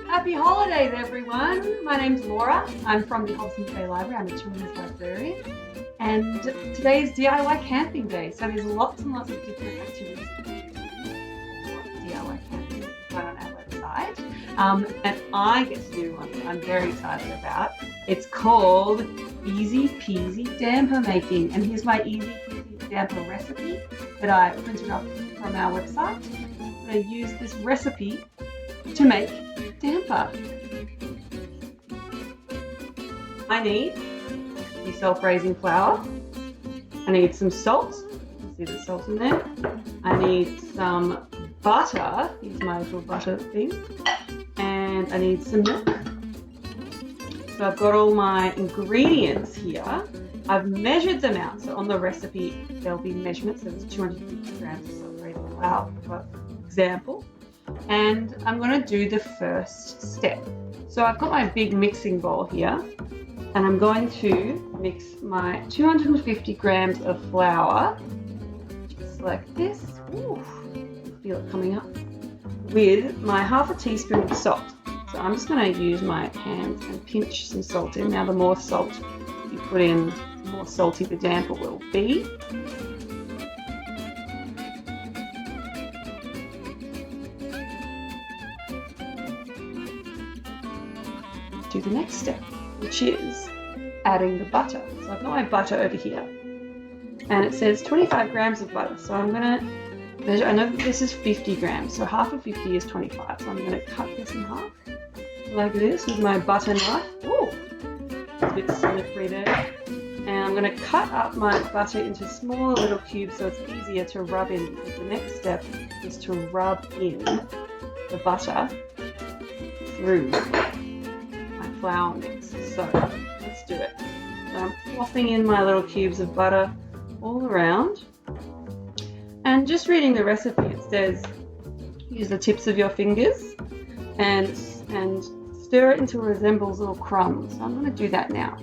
Happy holidays, everyone. My name's Laura. I'm from the Hobson's Bay Library. I'm a children's librarian. And today is DIY camping day. So there's lots and lots of different activities DIY camping right on our website. And I get to do one that I'm very excited about. It's called Easy Peasy Damper Making. And here's my Easy Peasy Damper recipe that I printed off from our website. I'm going to use this recipe to make damper. I need the self-raising flour. I need some salt. See the salt in there. I need some butter. Here's my little butter thing. And I need some milk. So I've got all my ingredients here. I've measured them out. So on the recipe, there'll be measurements. So there's 250 grams of self-raising flour, for example. And I'm going to do the first step. So I've got my big mixing bowl here, and I'm going to mix my 250 grams of flour, just like this. Ooh, feel it coming up, with my half a teaspoon of salt. So I'm just going to use my hands and pinch some salt in. Now the more salt you put in, the more salty the damper will be. Do the next step, which is adding the butter. So I've got my butter over here, and it says 25 grams of butter. So I'm going to measure. I know that this is 50 grams, so half of 50 is 25. So I'm going to cut this in half like this with my butter knife. Ooh, it's a bit slippery there. And I'm going to cut up my butter into smaller little cubes so it's easier to rub in, because the next step is to rub in the butter through flour mix. So let's do it. So I'm plopping in my little cubes of butter all around, and just reading the recipe, it says use the tips of your fingers and stir it until it resembles little crumbs. So I'm going to do that now.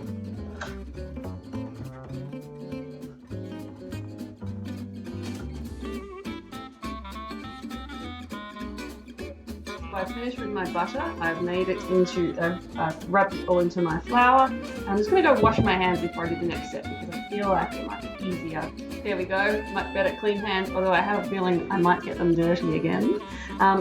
I finished with my butter. I've made it into, I've rubbed it all into my flour. I'm just going to go wash my hands before I do the next step, because I feel like it might be easier. There we go, much better clean hands, although I have a feeling I might get them dirty again.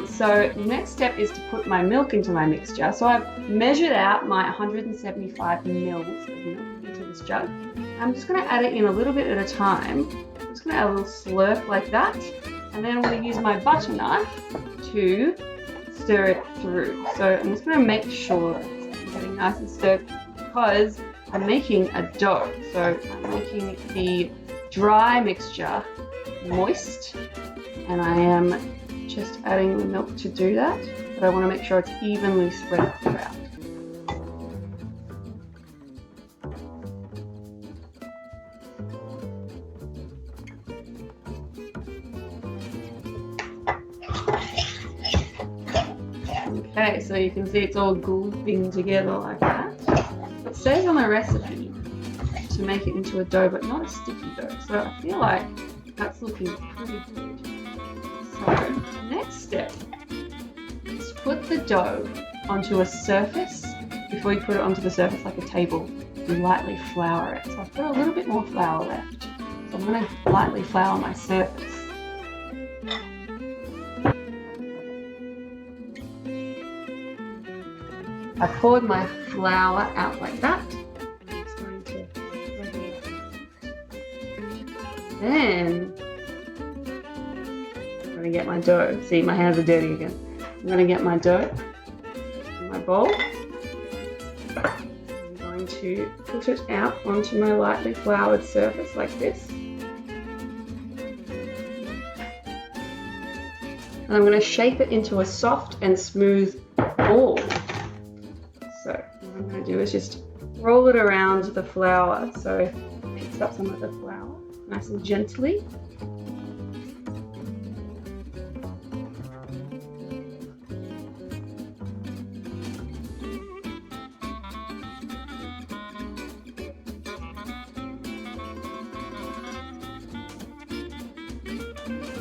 So next step is to put my milk into my mixture. So I've measured out my 175 mils of milk into this jug. I'm just going to add it in a little bit at a time. I'm just going to add a little slurp like that. And then I'm going to use my butter knife to stir it through. So I'm just going to make sure it's getting nice and stirred, because I'm making a dough. So I'm making the dry mixture moist, and I am just adding the milk to do that, but I want to make sure it's evenly spread throughout. Okay, so you can see it's all glooping together like that. It says on the recipe to make it into a dough, but not a sticky dough. So I feel like that's looking pretty good. So next step is put the dough onto a surface. Before you put it onto the surface, like a table, you lightly flour it. So I've got a little bit more flour left. So I'm going to lightly flour my surface. I poured my flour out like that. I'm just going to then I'm going to get my dough. See, my hands are dirty again. I'm going to get my dough in my bowl. I'm going to put it out onto my lightly floured surface like this. And I'm going to shape it into a soft and smooth ball. So what I'm going to do is just roll it around the flour so it picks up some of the flour nice and gently.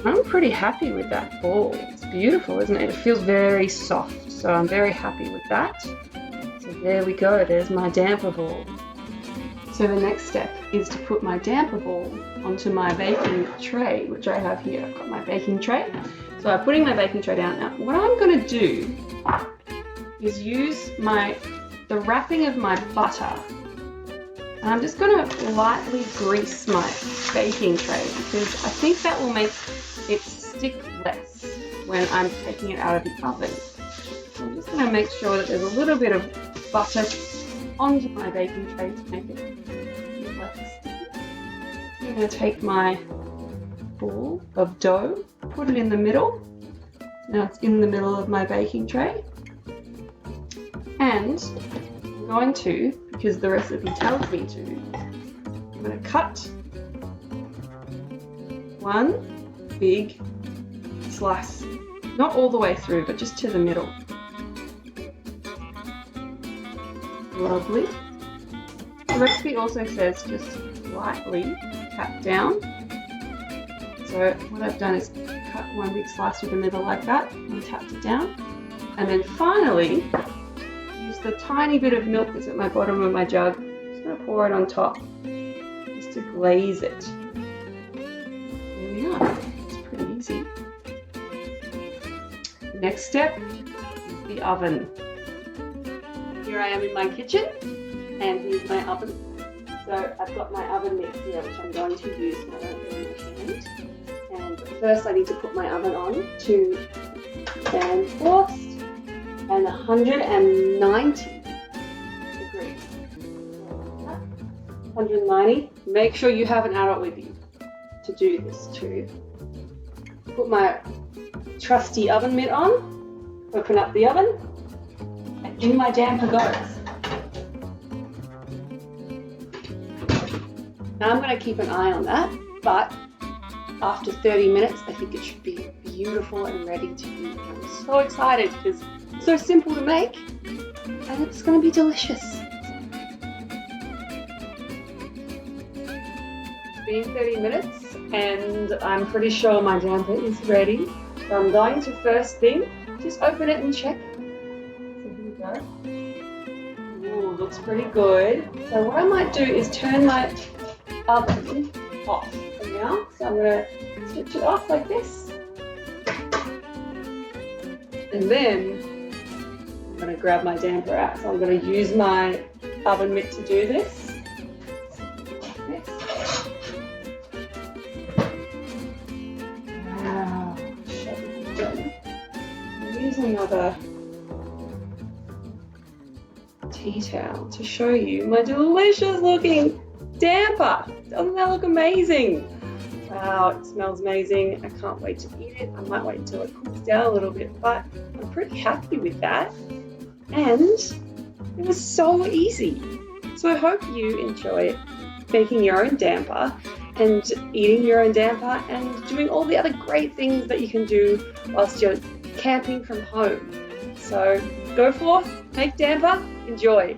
I'm pretty happy with that ball. It's beautiful, isn't it? It feels very soft, so I'm very happy with that. So there we go, there's my damper ball. So the next step is to put my damper ball onto my baking tray, which I have here. I've got my baking tray. So I'm putting my baking tray down. Now, what I'm gonna do is use the wrapping of my butter. And I'm just gonna lightly grease my baking tray because I think that will make it stick less when I'm taking it out of the oven. So I'm just gonna make sure that there's a little bit of butter onto my baking tray to make it less sticky. I'm gonna take my ball of dough, put it in the middle. Now it's in the middle of my baking tray. And I'm going to, because the recipe tells me to, I'm going to cut one big slice, not all the way through, but just to the middle. Lovely. The recipe also says just lightly tap down. So what I've done is cut one big slice through the middle like that and tapped it down. And then finally, the tiny bit of milk that's at my bottom of my jug, I'm just going to pour it on top just to glaze it. There we are. It's pretty easy. Next step is the oven. Here I am in my kitchen and here's my oven. So I've got my oven mitt here which I'm going to use now that I'm doing my hand. And first I need to put my oven on to fan force and 190 degrees. 190. Make sure you have an adult with you to do this too. Put my trusty oven mitt on, open up the oven, and in my damper goes. Now I'm going to keep an eye on that, but after 30 minutes I think it should be beautiful and ready to eat. I'm so excited because it's so simple to make and it's going to be delicious. It's been 30 minutes and I'm pretty sure my damper is ready. So I'm going to first thing, just open it and check. So here we go. Ooh, looks pretty good. So what I might do is turn my oven off for now. So I'm going to switch it off like this. And then I'm going to grab my damper out. So I'm going to use my oven mitt to do this. Like this. Wow. I'm using another tea towel to show you my delicious looking damper. Doesn't that look amazing? Wow, it smells amazing. I can't wait to eat it. I might wait until it cools down a little bit, but I'm pretty happy with that. And it was so easy. So I hope you enjoy making your own damper and eating your own damper and doing all the other great things that you can do whilst you're camping from home. So go forth, make damper, enjoy.